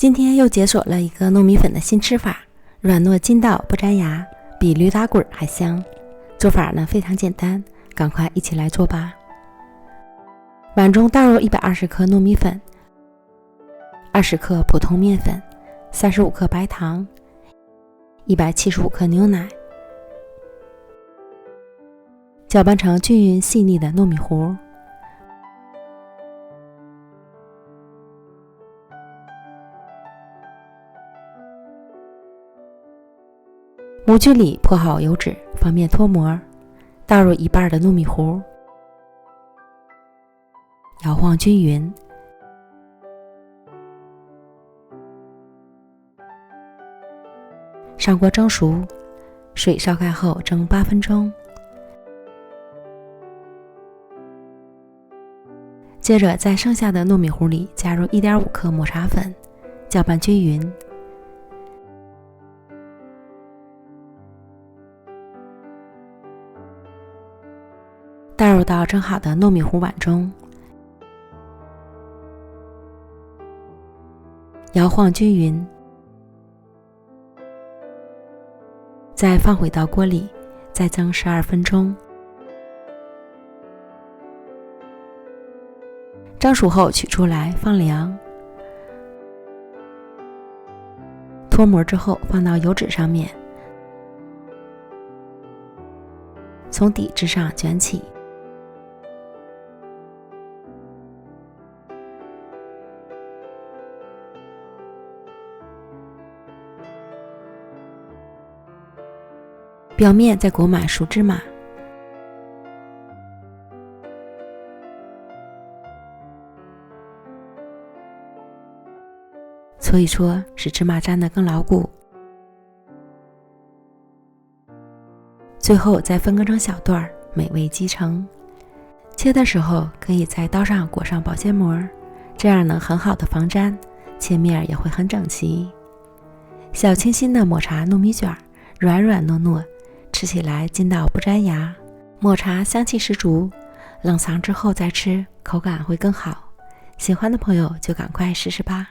今天又解锁了一个糯米粉的新吃法，软糯筋道不粘牙，比驴打滚还香。做法呢非常简单，赶快一起来做吧。碗中倒入120克糯米粉，20克普通面粉，35克白糖，175克牛奶，搅拌成均匀细腻的糯米糊。模具里铺好油脂，方便脱模。倒入一半的糯米糊，摇晃均匀。上锅蒸熟，水烧开后蒸8分钟。接着在剩下的糯米糊里加入1.5克抹茶粉，搅拌均匀。倒入到蒸好的糯米糊碗中，摇晃均匀，再放回到锅里，再蒸12分钟。蒸熟后取出来放凉，脱模之后放到油纸上面，从底至上卷起。表面再裹满熟芝麻，搓一搓，使芝麻粘得更牢固。最后再分割成小段，美味极成。切的时候可以在刀上裹上保鲜膜，这样能很好的防粘，切面也会很整齐。小清新的抹茶糯米卷，软软糯糯，吃起来筋道不粘牙，抹茶香气十足，冷藏之后再吃，口感会更好。喜欢的朋友就赶快试试吧。